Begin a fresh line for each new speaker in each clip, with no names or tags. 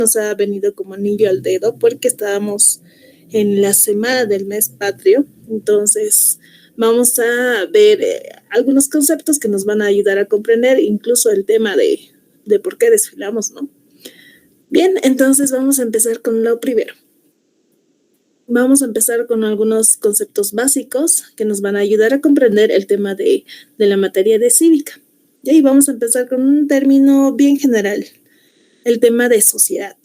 nos ha venido como anillo al dedo porque estábamos en la semana del mes patrio. Entonces vamos a ver algunos conceptos que nos van a ayudar a comprender incluso el tema de por qué desfilamos, ¿no? Bien, entonces vamos a empezar con lo primero. Vamos a empezar con algunos conceptos básicos que nos van a ayudar a comprender el tema de la materia de cívica. Y ahí vamos a empezar con un término bien general, el tema de sociedad.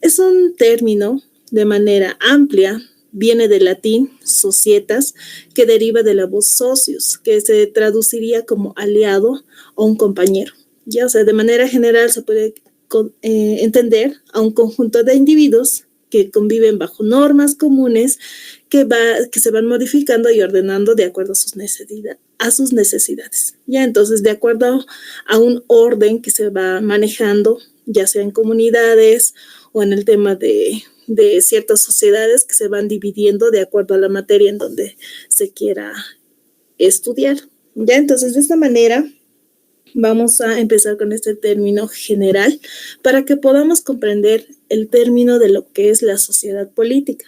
Es un término de manera amplia, viene del latín societas, que deriva de la voz socius, que se traduciría como aliado o un compañero. Ya, o sea, de manera general se puede entender a un conjunto de individuos que conviven bajo normas comunes que se van modificando y ordenando de acuerdo a sus necesidades. Ya, entonces, de acuerdo a un orden que se va manejando, ya sea en comunidades o en el tema de ciertas sociedades que se van dividiendo de acuerdo a la materia en donde se quiera estudiar. Ya, entonces, de esta manera vamos a empezar con este término general para que podamos comprender el término de lo que es la sociedad política.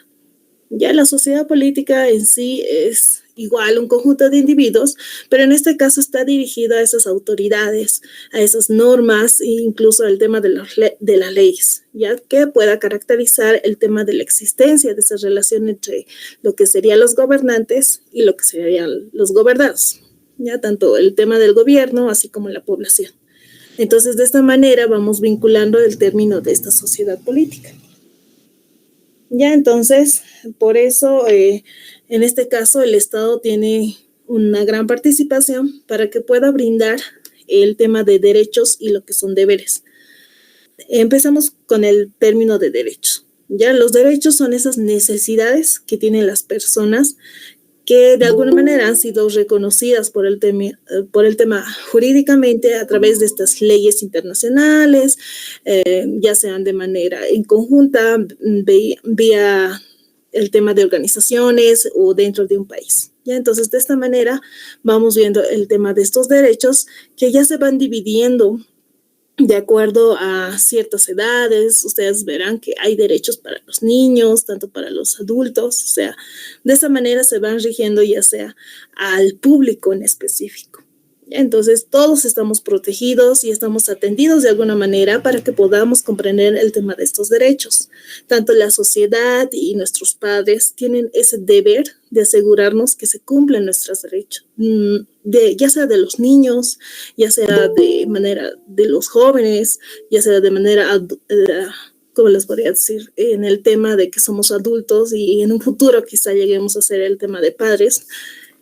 Ya la sociedad política en sí es igual un conjunto de individuos, pero en este caso está dirigido a esas autoridades, a esas normas e incluso al tema de las leyes, ya que pueda caracterizar el tema de la existencia de esa relación entre lo que serían los gobernantes y lo que serían los gobernados. Ya tanto el tema del gobierno así como la población. Entonces, de esta manera vamos vinculando el término de esta sociedad política. Ya, entonces, por eso, en este caso, el Estado tiene una gran participación para que pueda brindar el tema de derechos y lo que son deberes. Empezamos con el término de derechos. Ya, los derechos son esas necesidades que tienen las personas que de alguna manera han sido reconocidas por el tema jurídicamente a través de estas leyes internacionales, ya sean de manera en conjunta, vía el tema de organizaciones o dentro de un país. ¿Ya? Entonces, de esta manera vamos viendo el tema de estos derechos que ya se van dividiendo de acuerdo a ciertas edades. Ustedes verán que hay derechos para los niños, tanto para los adultos, o sea, de esa manera se van rigiendo ya sea al público en específico. Entonces, todos estamos protegidos y estamos atendidos de alguna manera para que podamos comprender el tema de estos derechos. Tanto la sociedad y nuestros padres tienen ese deber de asegurarnos que se cumplen nuestros derechos, ya sea de los niños, ya sea de manera de los jóvenes, ya sea de manera, ¿cómo les podría decir? En el tema de que somos adultos y en un futuro quizá lleguemos a ser el tema de padres,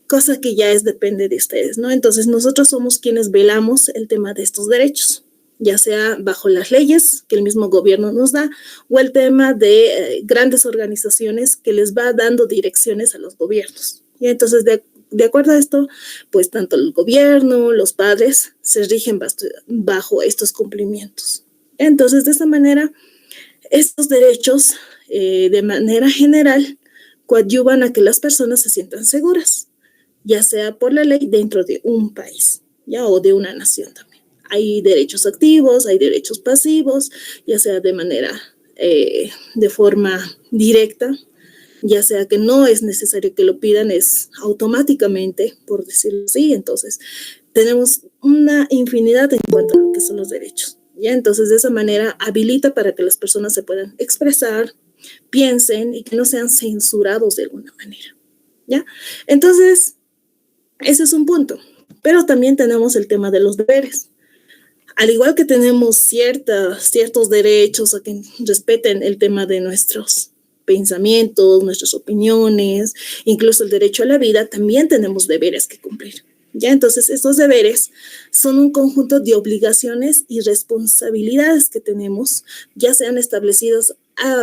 cosa que ya depende de ustedes, ¿no? Entonces, nosotros somos quienes velamos el tema de estos derechos, ya sea bajo las leyes que el mismo gobierno nos da o el tema de grandes organizaciones que les va dando direcciones a los gobiernos. Y entonces, de acuerdo a esto, pues tanto el gobierno, los padres, se rigen bajo estos cumplimientos. Entonces, de esta manera, estos derechos, de manera general, coadyuvan a que las personas se sientan seguras, ya sea por la ley dentro de un país, ya, o de una nación también. Hay derechos activos, hay derechos pasivos, ya sea de manera, de forma directa, ya sea que no es necesario que lo pidan, es automáticamente, por decirlo así. Entonces, tenemos una infinidad en cuanto a lo que son los derechos. ¿Ya? Entonces, de esa manera, habilita para que las personas se puedan expresar, piensen y que no sean censurados de alguna manera. ¿Ya? Entonces, ese es un punto. Pero también tenemos el tema de los deberes. Al igual que tenemos ciertos derechos a que respeten el tema de nuestros pensamientos, nuestras opiniones, incluso el derecho a la vida, también tenemos deberes que cumplir. ¿Ya? Entonces, estos deberes son un conjunto de obligaciones y responsabilidades que tenemos, ya sean establecidos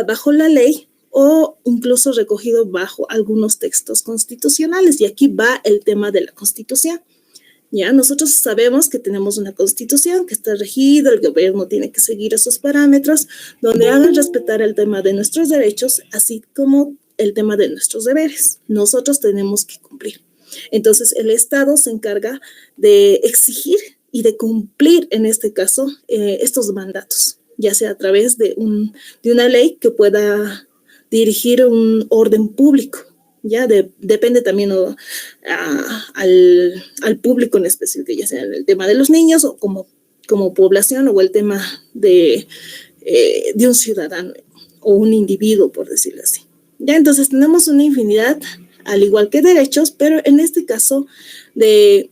bajo la ley o incluso recogido bajo algunos textos constitucionales. Y aquí va el tema de la Constitución. Ya, nosotros sabemos que tenemos una Constitución que está regida, el gobierno tiene que seguir esos parámetros donde hagan respetar el tema de nuestros derechos, así como el tema de nuestros deberes. Nosotros tenemos que cumplir. Entonces, el Estado se encarga de exigir y de cumplir, en este caso, estos mandatos. ya sea a través de una ley que pueda dirigir un orden público. Ya depende también al público en específico, ya sea el tema de los niños o como población, o el tema de un ciudadano o un individuo, por decirlo así. Ya, entonces tenemos una infinidad, al igual que derechos, pero en este caso de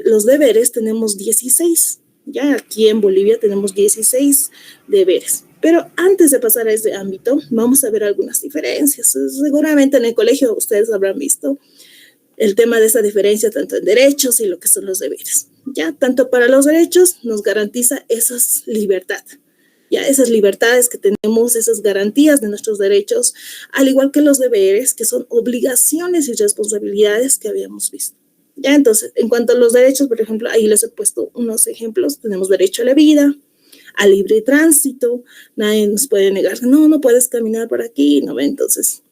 los deberes tenemos 16. Ya aquí en Bolivia tenemos 16 deberes. Pero antes de pasar a ese ámbito, vamos a ver algunas diferencias. Seguramente en el colegio ustedes habrán visto el tema de esa diferencia tanto en derechos y lo que son los deberes. Ya, tanto para los derechos nos garantiza esas libertades. Ya, esas libertades que tenemos, esas garantías de nuestros derechos, al igual que los deberes, que son obligaciones y responsabilidades que habíamos visto. Ya, entonces, en cuanto a los derechos, por ejemplo, ahí les he puesto unos ejemplos. Tenemos derecho a la vida, al libre tránsito, nadie nos puede negar, no puedes caminar por aquí, ¿no? Entonces,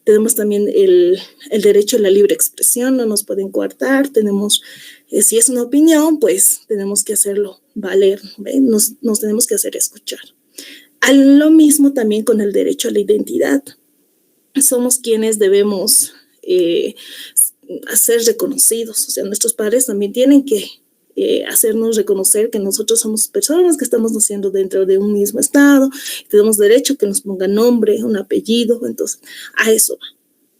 tenemos también el derecho a la libre expresión, no nos pueden coartar, tenemos, si es una opinión, pues tenemos que hacerlo valer, ¿ve? Nos tenemos que hacer escuchar. A lo mismo también con el derecho a la identidad. Somos quienes debemos ser reconocidos, o sea, nuestros padres también tienen que hacernos reconocer que nosotros somos personas que estamos naciendo dentro de un mismo estado, tenemos derecho a que nos pongan nombre, un apellido, entonces a eso va.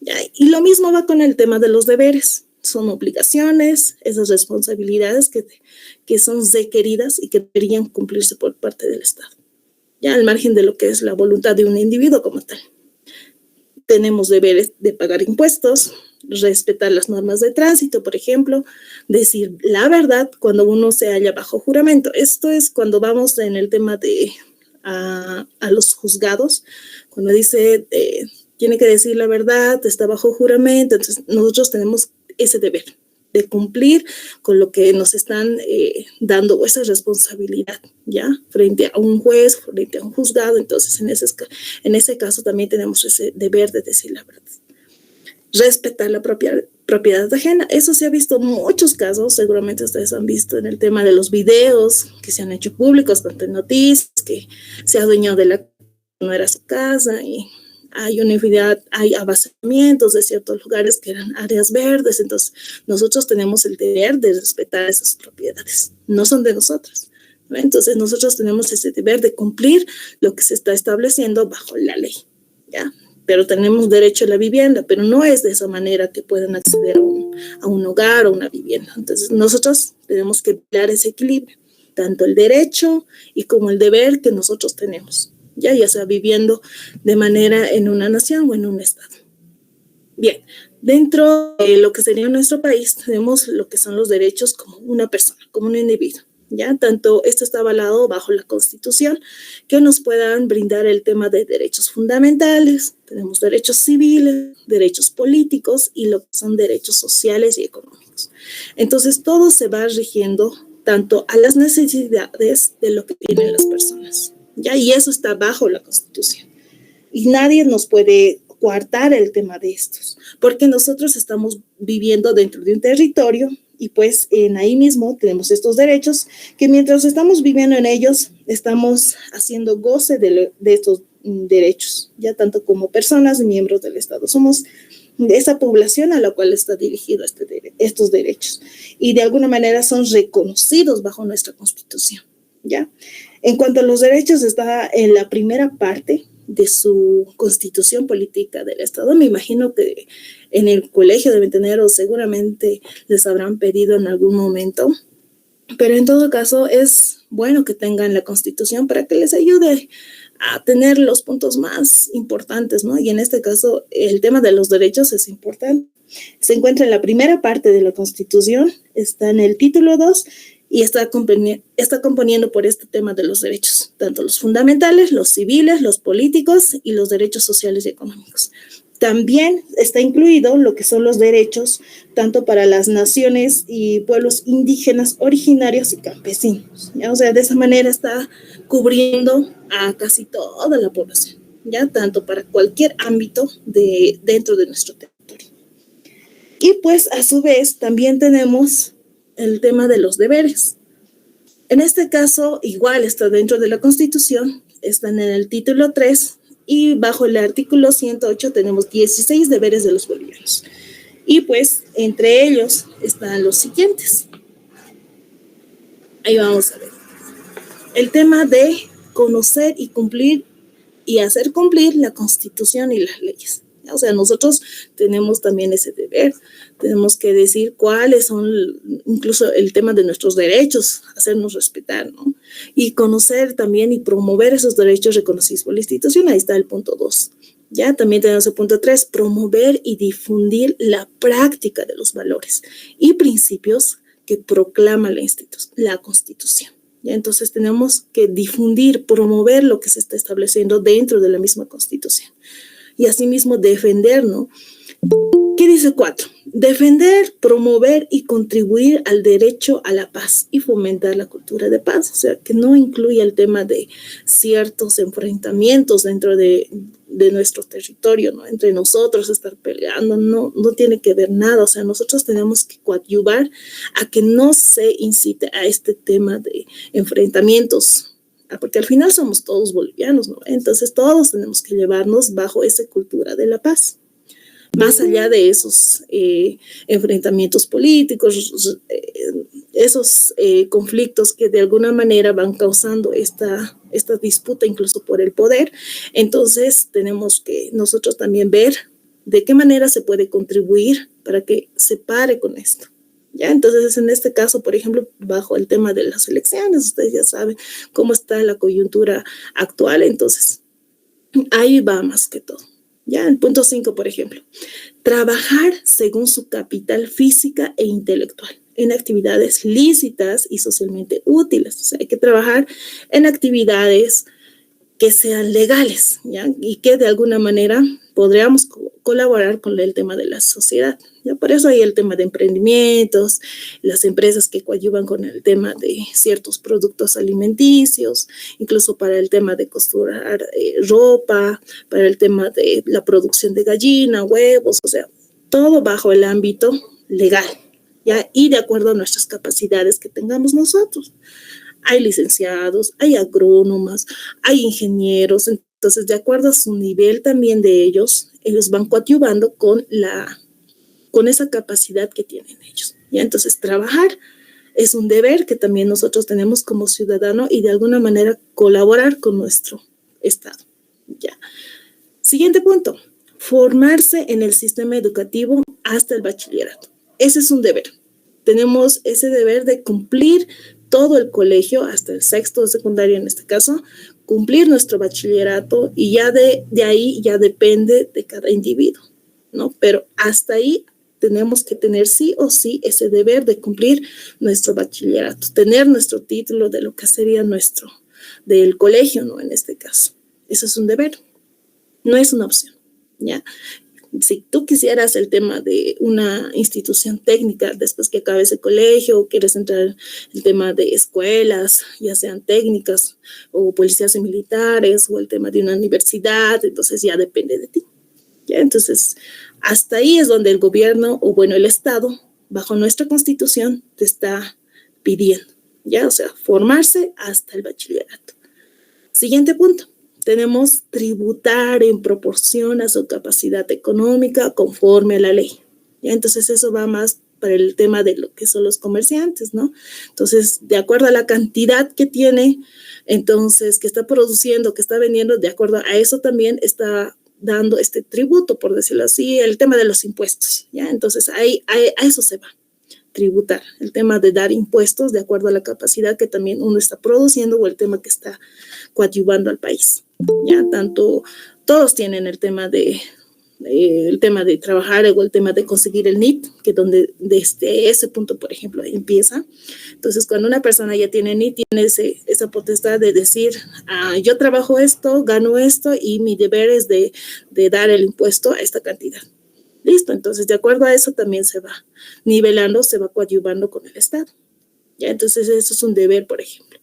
¿Ya? Y lo mismo va con el tema de los deberes, son obligaciones, esas responsabilidades que son requeridas y que deberían cumplirse por parte del Estado, ya al margen de lo que es la voluntad de un individuo como tal. Tenemos deberes de pagar impuestos, respetar las normas de tránsito, por ejemplo, decir la verdad cuando uno se halla bajo juramento. Esto es cuando vamos en el tema de a los juzgados, cuando dice tiene que decir la verdad, está bajo juramento, entonces nosotros tenemos ese deber de cumplir con lo que nos están dando esa responsabilidad, ¿ya? Frente a un juez, frente a un juzgado. Entonces, en ese caso también tenemos ese deber de decir la verdad. Respetar la propiedad ajena. Eso se ha visto en muchos casos, seguramente ustedes han visto en el tema de los videos que se han hecho públicos, tanto en noticias, que se ha adueñado de la no era su casa y hay una infinidad, hay abastecimientos de ciertos lugares que eran áreas verdes, entonces nosotros tenemos el deber de respetar esas propiedades, no son de nosotros, ¿no? Entonces nosotros tenemos ese deber de cumplir lo que se está estableciendo bajo la ley, ¿ya? Pero tenemos derecho a la vivienda, pero no es de esa manera que puedan acceder a un hogar o una vivienda. Entonces nosotros tenemos que dar ese equilibrio, tanto el derecho y como el deber que nosotros tenemos. Ya sea viviendo de manera en una nación o en un estado. Bien, dentro de lo que sería nuestro país, tenemos lo que son los derechos como una persona, como un individuo. Ya, tanto esto está avalado bajo la Constitución, que nos puedan brindar el tema de derechos fundamentales, tenemos derechos civiles, derechos políticos y lo que son derechos sociales y económicos. Entonces, todo se va rigiendo tanto a las necesidades de lo que tienen las personas. ¿Ya? Y eso está bajo la Constitución. Y nadie nos puede coartar el tema de estos, porque nosotros estamos viviendo dentro de un territorio y pues ahí mismo tenemos estos derechos que mientras estamos viviendo en ellos, estamos haciendo goce de estos derechos, ya tanto como personas, miembros del Estado. Somos esa población a la cual está dirigido estos derechos y de alguna manera son reconocidos bajo nuestra Constitución, ¿ya? En cuanto a los derechos, está en la primera parte de su constitución política del Estado. Me imagino que en el colegio deben tener o seguramente les habrán pedido en algún momento, pero en todo caso es bueno que tengan la constitución para que les ayude a tener los puntos más importantes, ¿no? Y en este caso el tema de los derechos es importante. Se encuentra en la primera parte de la Constitución, está en el título 2 y está componiendo por este tema de los derechos, tanto los fundamentales, los civiles, los políticos y los derechos sociales y económicos. También está incluido lo que son los derechos tanto para las naciones y pueblos indígenas originarios y campesinos, ¿ya? O sea, de esa manera está cubriendo a casi toda la población, ¿ya? Tanto para cualquier ámbito dentro de nuestro territorio. Y pues a su vez también tenemos el tema de los deberes. En este caso, igual está dentro de la Constitución están en el título 3 y bajo el artículo 108 tenemos 16 deberes de los bolivianos. Y pues entre ellos están los siguientes. Ahí vamos a ver. El tema de conocer y cumplir y hacer cumplir la Constitución y las leyes. O sea, nosotros tenemos también ese deber, tenemos que decir cuáles son, incluso el tema de nuestros derechos, hacernos respetar, ¿no? Y conocer también y promover esos derechos reconocidos por la institución, ahí está el punto 2. Ya también tenemos el punto 3, promover y difundir la práctica de los valores y principios que proclama la Constitución. ¿Ya? Entonces tenemos que difundir, promover lo que se está estableciendo dentro de la misma Constitución. Y asimismo defender, ¿no? ¿Qué dice 4? Defender, promover y contribuir al derecho a la paz y fomentar la cultura de paz. O sea, que no incluye el tema de ciertos enfrentamientos dentro de nuestro territorio, ¿no? Entre nosotros estar peleando, no tiene que ver nada. O sea, nosotros tenemos que coadyuvar a que no se incite a este tema de enfrentamientos, porque al final somos todos bolivianos, ¿no? Entonces todos tenemos que llevarnos bajo esa cultura de la paz. Más allá de esos enfrentamientos políticos, esos conflictos que de alguna manera van causando esta disputa incluso por el poder, entonces tenemos que nosotros también ver de qué manera se puede contribuir para que se pare con esto. ¿Ya? Entonces, en este caso, por ejemplo, bajo el tema de las elecciones, ustedes ya saben cómo está la coyuntura actual, entonces ahí va más que todo. Ya, el punto 5, por ejemplo, trabajar según su capital física e intelectual en actividades lícitas y socialmente útiles. O sea, hay que trabajar en actividades que sean legales, ¿ya? Y que de alguna manera podríamos colaborar con el tema de la sociedad. ¿Ya? Por eso hay el tema de emprendimientos, las empresas que coadyuvan con el tema de ciertos productos alimenticios, incluso para el tema de costurar ropa, para el tema de la producción de gallina, huevos, o sea, todo bajo el ámbito legal, ¿ya? Y de acuerdo a nuestras capacidades que tengamos nosotros. Hay licenciados, hay agrónomas, hay ingenieros, entonces de acuerdo a su nivel también de ellos van coadyuvando con esa capacidad que tienen ellos. ¿Ya? Entonces trabajar es un deber que también nosotros tenemos como ciudadano y de alguna manera colaborar con nuestro Estado. ¿Ya? Siguiente punto, formarse en el sistema educativo hasta el bachillerato. Ese es un deber. Tenemos ese deber de cumplir todo el colegio, hasta el sexto de secundaria en este caso, cumplir nuestro bachillerato y ya de ahí ya depende de cada individuo, ¿no? Pero hasta ahí tenemos que tener sí o sí ese deber de cumplir nuestro bachillerato, tener nuestro título de lo que sería del colegio, ¿no? En este caso. Eso es un deber, no es una opción, ¿ya? Si tú quisieras el tema de una institución técnica después que acabes el colegio o quieres entrar en el tema de escuelas, ya sean técnicas o policías y militares o el tema de una universidad, entonces ya depende de ti. ¿Ya? Entonces, hasta ahí es donde el gobierno o bueno, el Estado, bajo nuestra Constitución, te está pidiendo, ¿ya? O sea, formarse hasta el bachillerato. Siguiente punto. Tenemos tributar en proporción a su capacidad económica conforme a la ley. ¿Ya? Entonces eso va más para el tema de lo que son los comerciantes, ¿no? Entonces, de acuerdo a la cantidad que tiene, entonces, que está produciendo, que está vendiendo, de acuerdo a eso también está dando este tributo, por decirlo así, el tema de los impuestos, ¿ya? Entonces, ahí a eso se va. Tributar, el tema de dar impuestos de acuerdo a la capacidad que también uno está produciendo o el tema que está coadyuvando al país. Ya todos tienen el tema de trabajar o el tema de conseguir el NIT, que donde desde ese punto, por ejemplo, empieza. Entonces, cuando una persona ya tiene NIT, tiene esa potestad de decir, yo trabajo esto, gano esto y mi deber es de dar el impuesto a esta cantidad. Listo, entonces de acuerdo a eso también se va nivelando, se va coadyuvando con el Estado. ¿Ya? Entonces eso es un deber, por ejemplo.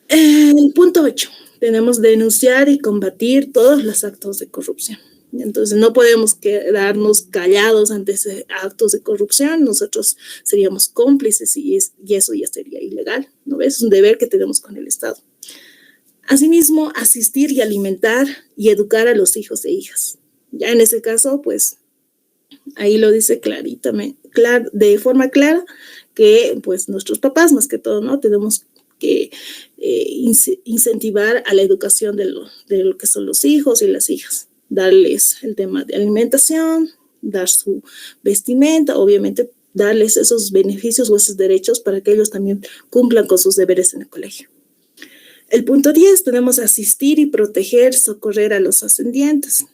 El punto 8, tenemos denunciar y combatir todos los actos de corrupción. Entonces no podemos quedarnos callados ante actos de corrupción, nosotros seríamos cómplices y eso ya sería ilegal, ¿no ves? Es un deber que tenemos con el Estado. Asimismo, asistir y alimentar y educar a los hijos e hijas. Ya en ese caso, pues ahí lo dice de forma clara que pues nuestros papás, más que todo, ¿no? Tenemos que incentivar a la educación de lo que son los hijos y las hijas, darles el tema de alimentación, dar su vestimenta, obviamente darles esos beneficios o esos derechos para que ellos también cumplan con sus deberes en el colegio. El punto 10, tenemos asistir y proteger, socorrer a los ascendientes,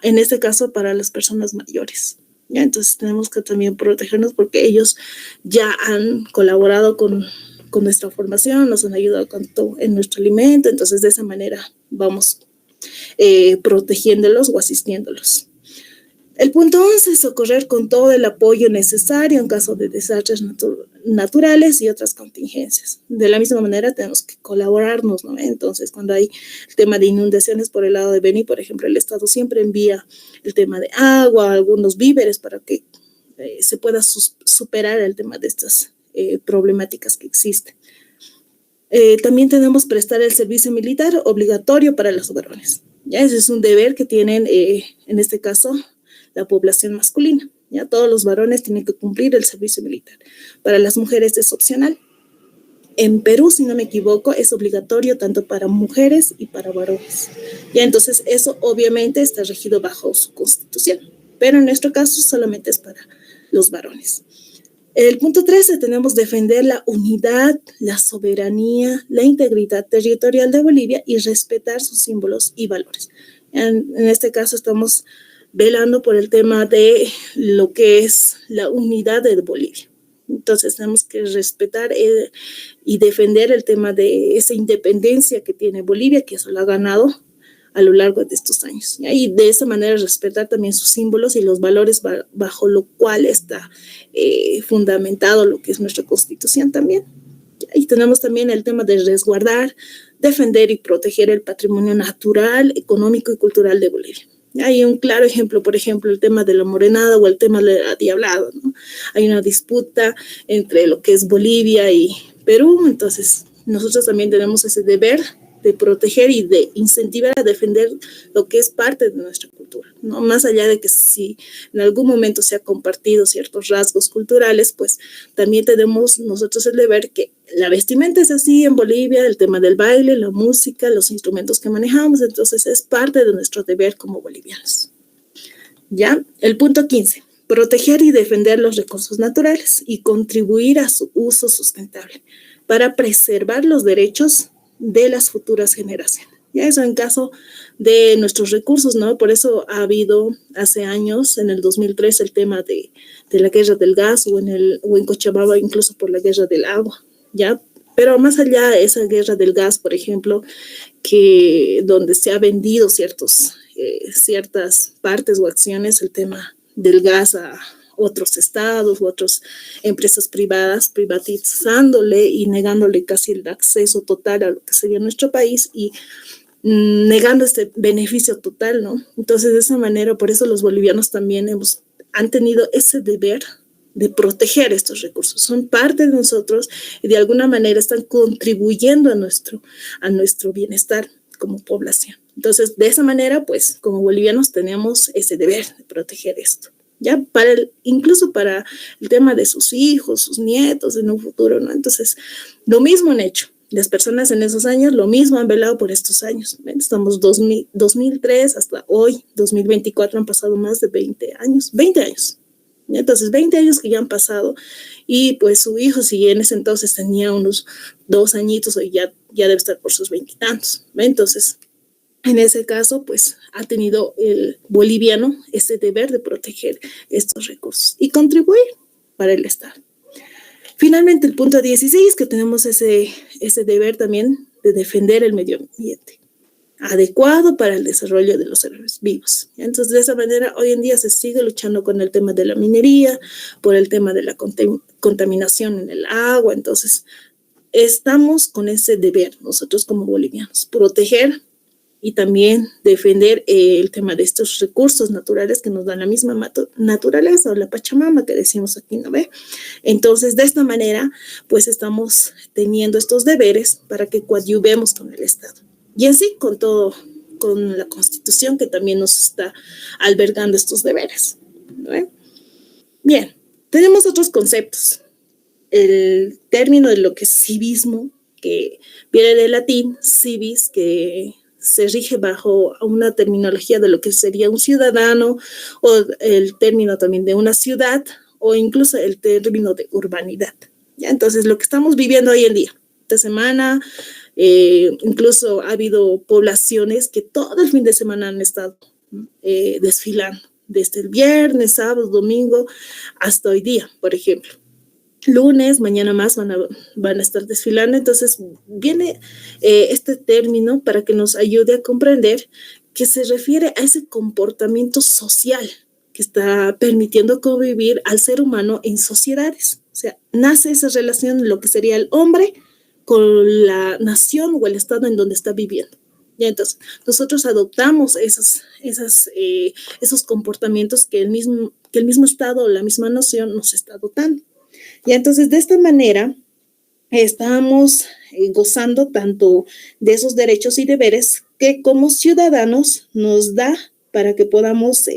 en este caso para las personas mayores. ¿Ya? Entonces tenemos que también protegernos porque ellos ya han colaborado con nuestra formación, nos han ayudado en nuestro alimento, entonces de esa manera vamos protegiéndolos o asistiéndolos. El punto 11 es socorrer con todo el apoyo necesario en caso de desastres naturales y otras contingencias. De la misma manera tenemos que colaborarnos, ¿no? Entonces, cuando hay el tema de inundaciones por el lado de Beni, por ejemplo, el Estado siempre envía el tema de agua, algunos víveres para que se pueda superar el tema de estas problemáticas que existen. También tenemos que prestar el servicio militar obligatorio para los varones. ¿Ya? Ese es un deber que tienen, en este caso, la población masculina. ¿Ya? Todos los varones tienen que cumplir el servicio militar. Para las mujeres es opcional. En Perú, si no me equivoco, es obligatorio tanto para mujeres y para varones. ¿Ya? Entonces, eso obviamente está regido bajo su constitución. Pero en nuestro caso solamente es para los varones. El punto 13, tenemos defender la unidad, la soberanía, la integridad territorial de Bolivia y respetar sus símbolos y valores. En este caso estamos velando por el tema de lo que es la unidad de Bolivia. Entonces tenemos que respetar y defender el tema de esa independencia que tiene Bolivia, que eso lo ha ganado a lo largo de estos años. Y de esa manera respetar también sus símbolos y los valores bajo lo cual está fundamentado lo que es nuestra Constitución también. Y tenemos también el tema de resguardar, defender y proteger el patrimonio natural, económico y cultural de Bolivia. Hay un claro ejemplo, por ejemplo, el tema de la morenada o el tema de la diablada, ¿no? Hay una disputa entre lo que es Bolivia y Perú, entonces nosotros también tenemos ese deber de proteger y de incentivar a defender lo que es parte de nuestra cultura, ¿no? Más allá de que si en algún momento se ha compartido ciertos rasgos culturales, pues también tenemos nosotros el deber que la vestimenta es así en Bolivia, el tema del baile, la música, los instrumentos que manejamos, entonces es parte de nuestro deber como bolivianos. ¿Ya? El punto 15, proteger y defender los recursos naturales y contribuir a su uso sustentable para preservar los derechos de las futuras generaciones. Ya eso en caso de nuestros recursos, ¿no? Por eso ha habido hace años, en el 2003, el tema de la guerra del gas o en Cochabamba incluso por la guerra del agua, ¿ya? Pero más allá de esa guerra del gas, por ejemplo, donde se ha vendido ciertas partes o acciones, el tema del gas a otros estados u otras empresas privadas, privatizándole y negándole casi el acceso total a lo que sería nuestro país y negando este beneficio total, ¿no? Entonces, de esa manera, por eso los bolivianos también han tenido ese deber de proteger estos recursos. Son parte de nosotros y de alguna manera están contribuyendo a nuestro bienestar como población. Entonces, de esa manera, pues, como bolivianos tenemos ese deber de proteger esto. Ya incluso para el tema de sus hijos, sus nietos en un futuro, ¿no? Entonces, lo mismo han hecho. Las personas en esos años lo mismo han velado por estos años. Estamos 2003 hasta hoy, 2024, han pasado más de 20 años. 20 años. Entonces, 20 años que ya han pasado y pues su hijo, si en ese entonces tenía unos 2 añitos, hoy ya debe estar por sus 20 y tantos. Entonces, en ese caso, pues ha tenido el boliviano ese deber de proteger estos recursos y contribuir para el Estado. Finalmente, el punto 16, que tenemos ese deber también de defender el medio ambiente adecuado para el desarrollo de los seres vivos. Entonces, de esa manera, hoy en día se sigue luchando con el tema de la minería, por el tema de la contaminación en el agua. Entonces, estamos con ese deber, nosotros como bolivianos, proteger y también defender el tema de estos recursos naturales que nos dan la misma naturaleza o la Pachamama que decimos aquí, ¿no ve? Entonces, de esta manera, pues estamos teniendo estos deberes para que coadyuvemos con el Estado. y en sí con todo, con la Constitución que también nos está albergando estos deberes, ¿no? Bien, tenemos otros conceptos. El término de lo que es civismo, que viene del latín civis, que se rige bajo una terminología de lo que sería un ciudadano, o el término también de una ciudad, o incluso el término de urbanidad. ¿Ya? Entonces, lo que estamos viviendo hoy en día, esta semana, incluso ha habido poblaciones que todo el fin de semana han estado desfilando, desde el viernes, sábado, domingo, hasta hoy día, por ejemplo. Lunes, mañana más van a estar desfilando. Entonces viene este término para que nos ayude a comprender que se refiere a ese comportamiento social que está permitiendo convivir al ser humano en sociedades. O sea, nace esa relación de lo que sería el hombre con la nación o el estado en donde está viviendo. Ya, entonces, nosotros adoptamos esos comportamientos que el mismo estado o la misma nación nos está dotando. Y entonces, de esta manera, estamos gozando tanto de esos derechos y deberes que como ciudadanos nos da para que podamos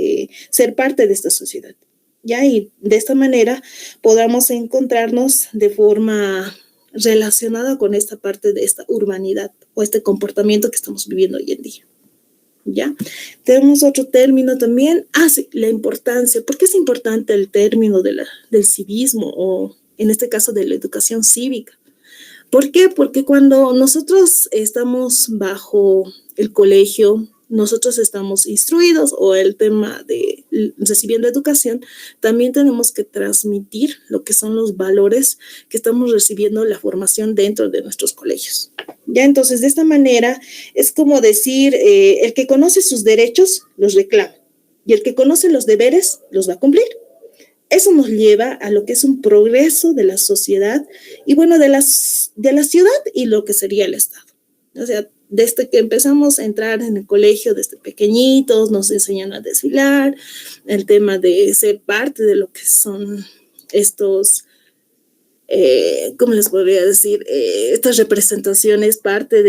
ser parte de esta sociedad. ¿Ya? Y de esta manera podamos encontrarnos de forma relacionada con esta parte de esta urbanidad o este comportamiento que estamos viviendo hoy en día. ¿Ya? Tenemos otro término también. Sí, la importancia. ¿Por qué es importante el término del civismo o en este caso de la educación cívica? ¿Por qué? Porque cuando nosotros estamos bajo el colegio, nosotros estamos instruidos o el tema de recibiendo educación, también tenemos que transmitir lo que son los valores que estamos recibiendo la formación dentro de nuestros colegios. Ya, entonces, de esta manera es como decir, el que conoce sus derechos los reclama y el que conoce los deberes los va a cumplir. Eso nos lleva a lo que es un progreso de la sociedad y bueno, de la ciudad y lo que sería el Estado. O sea, desde que empezamos a entrar en el colegio, desde pequeñitos, nos enseñan a desfilar, el tema de ser parte de lo que son estos, ¿cómo les podría decir? Estas representaciones, parte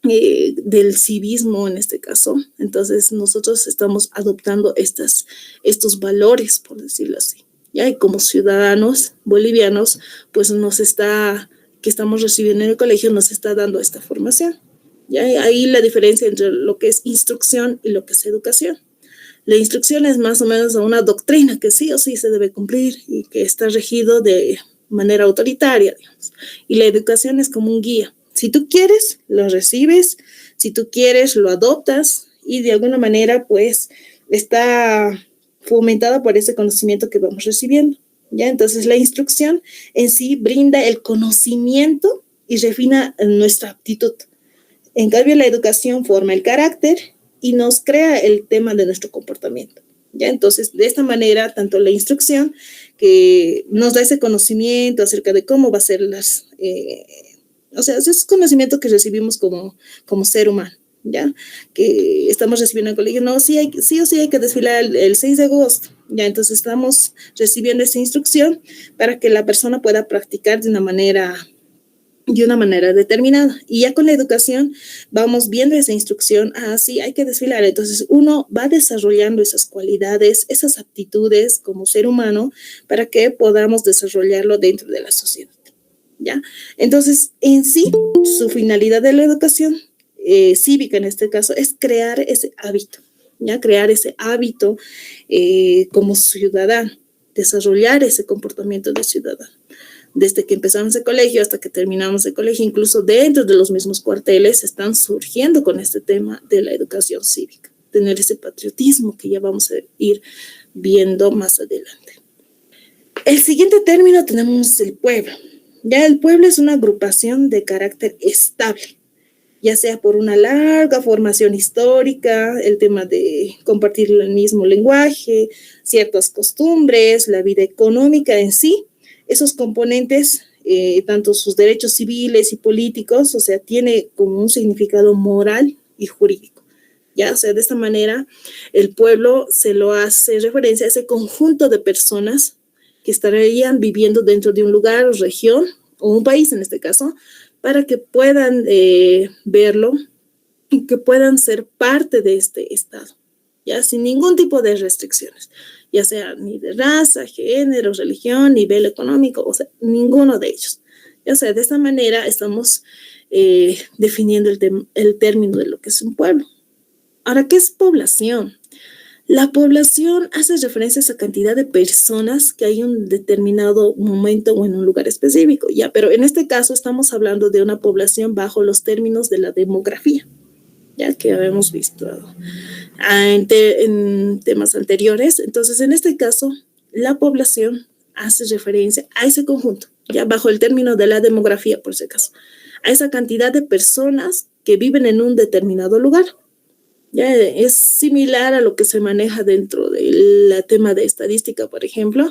del civismo en este caso. Entonces nosotros estamos adoptando estos valores, por decirlo así. ¿Ya? Y como ciudadanos bolivianos, pues que estamos recibiendo en el colegio, nos está dando esta formación. ¿Ya? Y ahí la diferencia entre lo que es instrucción y lo que es educación. La instrucción es más o menos una doctrina que sí o sí se debe cumplir y que está regido de manera autoritaria, digamos. Y la educación es como un guía. Si tú quieres, lo recibes. Si tú quieres, lo adoptas. Y de alguna manera, pues, está fomentada por ese conocimiento que vamos recibiendo. ¿Ya? Entonces, la instrucción en sí brinda el conocimiento y refina nuestra aptitud. En cambio, la educación forma el carácter y nos crea el tema de nuestro comportamiento. ¿Ya? Entonces, de esta manera, tanto la instrucción que nos da ese conocimiento acerca de cómo va a ser o sea, ese conocimiento que recibimos como ser humano, ¿ya? Que estamos recibiendo en el colegio, no, sí o sí hay que desfilar el 6 de agosto, ¿ya? Entonces estamos recibiendo esa instrucción para que la persona pueda practicar de una manera determinada. Y ya con la educación vamos viendo esa instrucción, sí, hay que desfilar. Entonces uno va desarrollando esas cualidades, esas aptitudes como ser humano para que podamos desarrollarlo dentro de la sociedad. ¿Ya? Entonces, en sí, su finalidad de la educación cívica en este caso es crear ese hábito, ¿ya? Crear ese hábito como ciudadano, desarrollar ese comportamiento de ciudadano. Desde que empezamos el colegio hasta que terminamos el colegio, incluso dentro de los mismos cuarteles, están surgiendo con este tema de la educación cívica, tener ese patriotismo que ya vamos a ir viendo más adelante. El siguiente término tenemos el pueblo. Ya el pueblo es una agrupación de carácter estable, ya sea por una larga formación histórica, el tema de compartir el mismo lenguaje, ciertas costumbres, la vida económica en sí, esos componentes, tanto sus derechos civiles y políticos, o sea, tiene como un significado moral y jurídico. Ya, o sea, de esta manera el pueblo se lo hace referencia a ese conjunto de personas que estarían viviendo dentro de un lugar o región, o un país en este caso, para que puedan verlo y que puedan ser parte de este Estado, ya sin ningún tipo de restricciones, ya sea ni de raza, género, religión, nivel económico, o sea, ninguno de ellos. Ya sea, de esta manera estamos definiendo el término de lo que es un pueblo. Ahora, ¿qué es población? La población hace referencia a esa cantidad de personas que hay en un determinado momento o en un lugar específico, ya, pero en este caso estamos hablando de una población bajo los términos de la demografía, ya que habíamos visto en temas anteriores. Entonces, en este caso, la población hace referencia a ese conjunto, ya bajo el término de la demografía, por si acaso, a esa cantidad de personas que viven en un determinado lugar. Ya es similar a lo que se maneja dentro del tema de estadística, por ejemplo,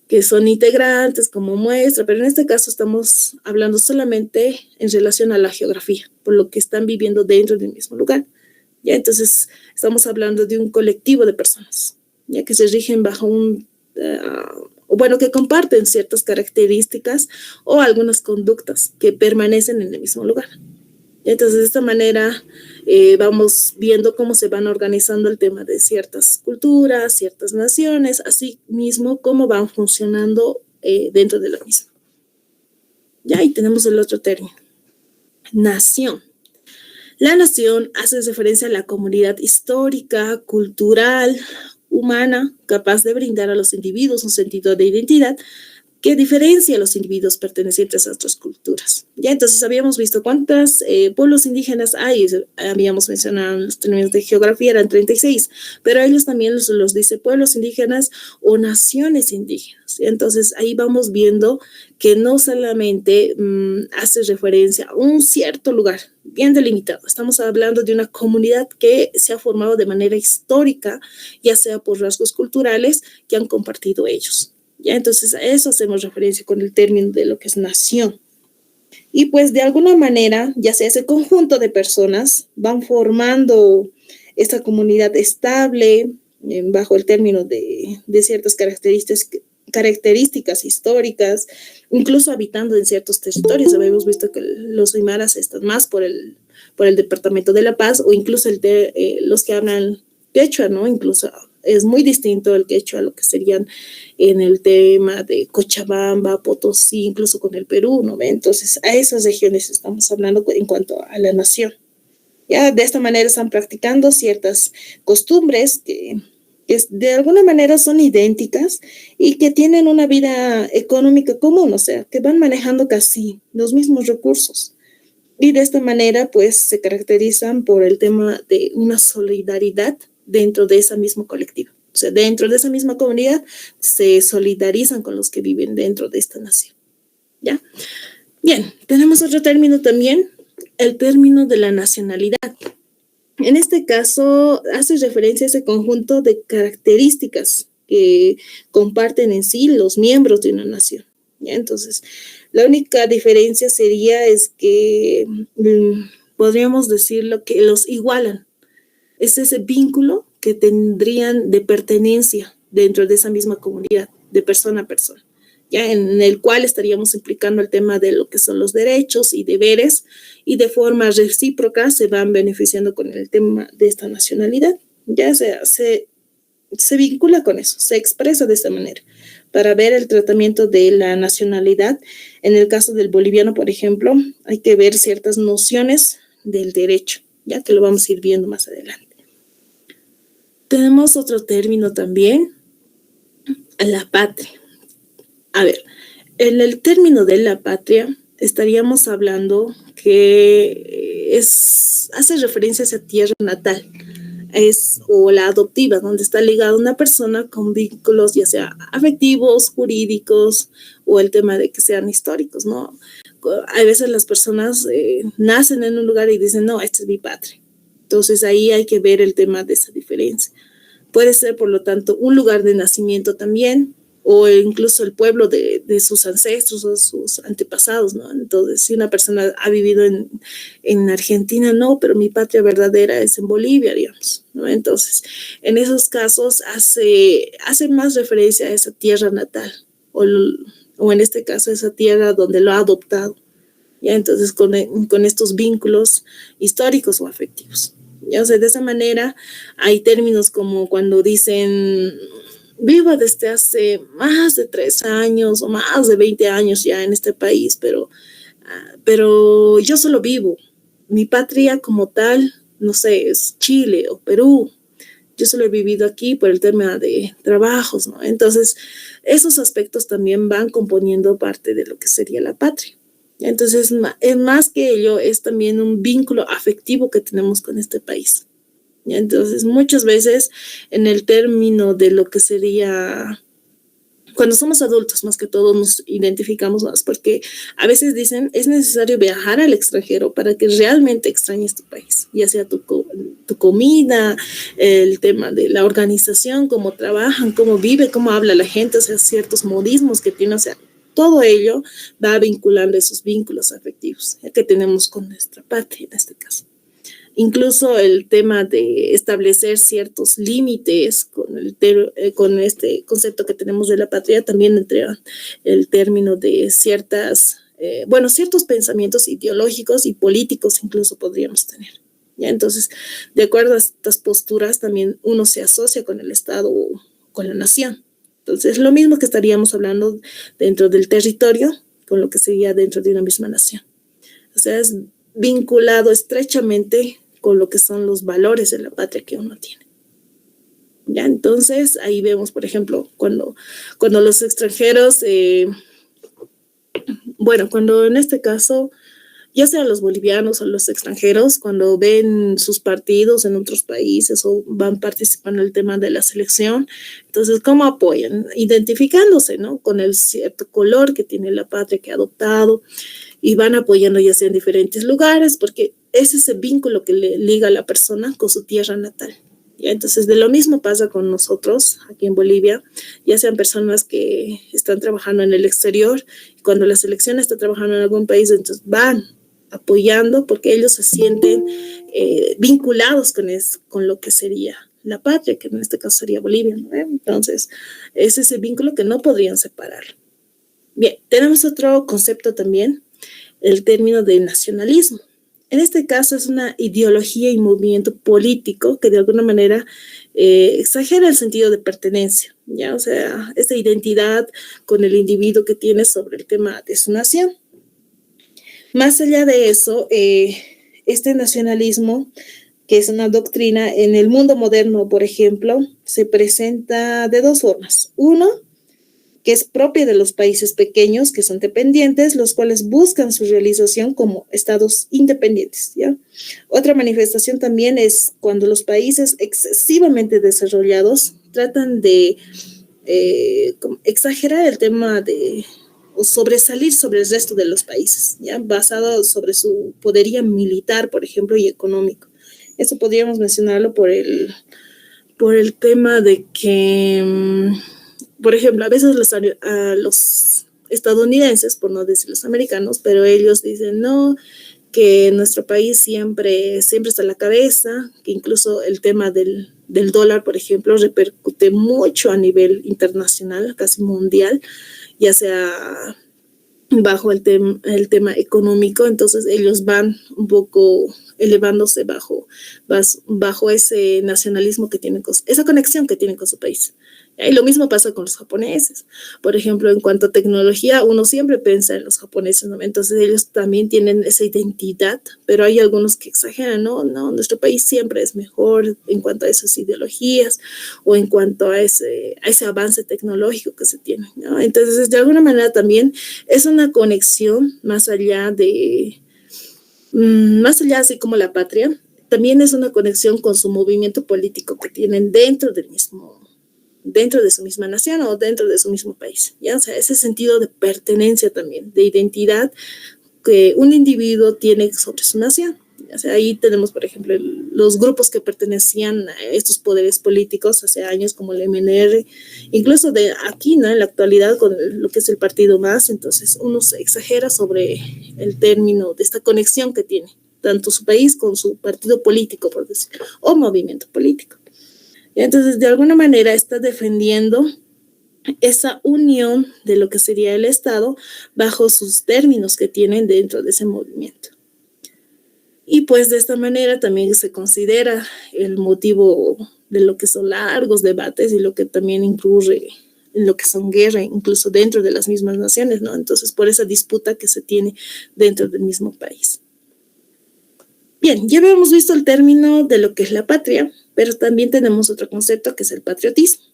que son integrantes como muestra, pero en este caso estamos hablando solamente en relación a la geografía, por lo que están viviendo dentro del mismo lugar. Ya, entonces estamos hablando de un colectivo de personas, ya que se rigen bajo o bueno, que comparten ciertas características o algunas conductas que permanecen en el mismo lugar. Entonces, de esta manera vamos viendo cómo se van organizando el tema de ciertas culturas, ciertas naciones, así mismo cómo van funcionando dentro de la misma. Ya ahí tenemos el otro término, nación. La nación hace referencia a la comunidad histórica, cultural, humana, capaz de brindar a los individuos un sentido de identidad que diferencia a los individuos pertenecientes a otras culturas. Ya, entonces habíamos visto cuántos pueblos indígenas hay, habíamos mencionado en los términos de geografía, eran 36, pero ellos también los dice pueblos indígenas o naciones indígenas. Entonces ahí vamos viendo que no solamente hace referencia a un cierto lugar bien delimitado, estamos hablando de una comunidad que se ha formado de manera histórica, ya sea por rasgos culturales que han compartido ellos. Ya, entonces a eso hacemos referencia con el término de lo que es nación. Y pues de alguna manera, ya sea ese conjunto de personas, van formando esta comunidad estable bajo el término de ciertas características históricas, incluso habitando en ciertos territorios. Habíamos visto que los aymaras están más por el departamento de La Paz o incluso los que hablan quechua, ¿no? Incluso es muy distinto el quechua a lo que serían en el tema de Cochabamba, Potosí, incluso con el Perú, ¿no? Entonces, a esas regiones estamos hablando en cuanto a la nación. Ya de esta manera están practicando ciertas costumbres que de alguna manera son idénticas y que tienen una vida económica común, o sea, que van manejando casi los mismos recursos. Y de esta manera, pues, se caracterizan por el tema de una solidaridad dentro de esa misma colectiva. O sea, dentro de esa misma comunidad se solidarizan con los que viven dentro de esta nación. ¿Ya? Bien, tenemos otro término también, el término de la nacionalidad. En este caso, hace referencia a ese conjunto de características que comparten en sí los miembros de una nación. ¿Ya? Entonces, la única diferencia sería es que podríamos decirlo que los igualan. Es ese vínculo que tendrían de pertenencia dentro de esa misma comunidad, de persona a persona, ya en el cual estaríamos implicando el tema de lo que son los derechos y deberes, y de forma recíproca se van beneficiando con el tema de esta nacionalidad. Ya se vincula con eso, se expresa de esta manera. Para ver el tratamiento de la nacionalidad, en el caso del boliviano, por ejemplo, hay que ver ciertas nociones del derecho, ya que lo vamos a ir viendo más adelante. Tenemos otro término también, la patria. A ver, en el término de la patria estaríamos hablando que hace referencia a esa tierra natal, o la adoptiva, donde está ligada una persona con vínculos ya sea afectivos, jurídicos o el tema de que sean históricos, ¿no? A veces las personas nacen en un lugar y dicen, no, esta es mi patria. Entonces ahí hay que ver el tema de esa diferencia. Puede ser, por lo tanto, un lugar de nacimiento también, o incluso el pueblo de sus ancestros o sus antepasados, ¿no? Entonces, si una persona ha vivido en Argentina, no, pero mi patria verdadera es en Bolivia, digamos, ¿no? Entonces, en esos casos hace más referencia a esa tierra natal, o en este caso, esa tierra donde lo ha adoptado. ya entonces con estos vínculos históricos o afectivos. Ya, o sea, de esa manera hay términos como cuando dicen vivo desde hace más de 3 años o más de 20 años ya en este país, pero yo solo vivo. Mi patria como tal, no sé, es Chile o Perú. Yo solo he vivido aquí por el tema de trabajos, ¿no? Entonces, esos aspectos también van componiendo parte de lo que sería la patria. Entonces, más que ello, es también un vínculo afectivo que tenemos con este país. Entonces, muchas veces en el término de lo que sería cuando somos adultos, más que todo, nos identificamos más, porque a veces dicen, es necesario viajar al extranjero para que realmente extrañes tu país, ya sea tu comida, el tema de la organización, cómo trabajan, cómo vive, cómo habla la gente, o sea, ciertos modismos que tiene, o sea, todo ello va vinculando esos vínculos afectivos que tenemos con nuestra patria en este caso. Incluso el tema de establecer ciertos límites con este concepto que tenemos de la patria también entra el término de ciertos pensamientos ideológicos y políticos incluso podríamos tener. ¿Ya? Entonces, de acuerdo a estas posturas, también uno se asocia con el Estado o con la nación. Entonces, lo mismo que estaríamos hablando dentro del territorio con lo que sería dentro de una misma nación. O sea, es vinculado estrechamente con lo que son los valores de la patria que uno tiene. Ya, entonces ahí vemos, por ejemplo, cuando los extranjeros, cuando en este caso, ya sean los bolivianos o los extranjeros, cuando ven sus partidos en otros países o van participando en el tema de la selección, entonces, ¿cómo apoyan? Identificándose, ¿no? Con el cierto color que tiene la patria que ha adoptado y van apoyando ya sea en diferentes lugares, porque es ese vínculo que le liga a la persona con su tierra natal. ¿Ya? Entonces, de lo mismo pasa con nosotros aquí en Bolivia, ya sean personas que están trabajando en el exterior, y cuando la selección está trabajando en algún país, entonces van apoyando porque ellos se sienten vinculados con lo que sería la patria, que en este caso sería Bolivia, ¿no? Entonces, es ese vínculo que no podrían separar. Bien, tenemos otro concepto también, el término de nacionalismo. En este caso es una ideología y movimiento político que de alguna manera exagera el sentido de pertenencia, ¿ya? O sea, esta identidad con el individuo que tiene sobre el tema de su nación. Más allá de eso, este nacionalismo, que es una doctrina en el mundo moderno, por ejemplo, se presenta de dos formas. Uno, que es propia de los países pequeños que son dependientes, los cuales buscan su realización como estados independientes, ¿ya? Otra manifestación también es cuando los países excesivamente desarrollados tratan de exagerar el tema o sobresalir sobre el resto de los países, ¿ya? Basado sobre su poderío militar, por ejemplo, y económico. Eso podríamos mencionarlo por el tema de que por ejemplo, a veces los estadounidenses, por no decir los americanos, pero ellos dicen, no, que nuestro país siempre está a la cabeza, que incluso el tema del dólar, por ejemplo, repercute mucho a nivel internacional, casi mundial, ya sea bajo el tema económico, entonces ellos van un poco elevándose bajo ese nacionalismo que tienen, esa conexión que tienen con su país. Y lo mismo pasa con los japoneses. Por ejemplo, en cuanto a tecnología, uno siempre piensa en los japoneses, ¿no? Entonces ellos también tienen esa identidad, pero hay algunos que exageran, no, nuestro país siempre es mejor en cuanto a esas ideologías o en cuanto a ese avance tecnológico que se tiene, ¿no? Entonces, de alguna manera también es una conexión más allá así como la patria, también es una conexión con su movimiento político que tienen dentro de su misma nación o dentro de su mismo país, ¿ya? O sea, ese sentido de pertenencia también, de identidad que un individuo tiene sobre su nación. O sea, ahí tenemos, por ejemplo, los grupos que pertenecían a estos poderes políticos hace años, como el MNR, incluso de aquí, ¿no? En la actualidad, con lo que es el partido MAS, entonces uno se exagera sobre el término de esta conexión que tiene, tanto su país con su partido político, por decirlo, o movimiento político. Entonces, de alguna manera está defendiendo esa unión de lo que sería el Estado bajo sus términos que tienen dentro de ese movimiento. Y pues de esta manera también se considera el motivo de lo que son largos debates y lo que también incluye en lo que son guerras, incluso dentro de las mismas naciones, ¿no? Entonces, por esa disputa que se tiene dentro del mismo país. Bien, ya habíamos visto el término de lo que es la patria, pero también tenemos otro concepto que es el patriotismo.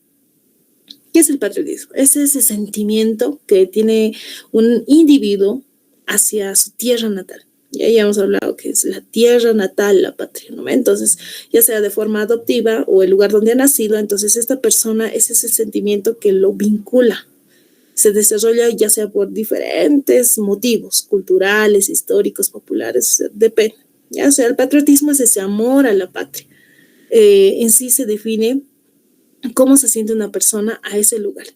¿Qué es el patriotismo? Es ese sentimiento que tiene un individuo hacia su tierra natal. Ya hemos hablado que es la tierra natal, la patria, ¿no? Entonces, ya sea de forma adoptiva o el lugar donde ha nacido, entonces esta persona es ese sentimiento que lo vincula. Se desarrolla ya sea por diferentes motivos, culturales, históricos, populares, depende. Ya sea el patriotismo es ese amor a la patria. En sí se define cómo se siente una persona a ese lugar,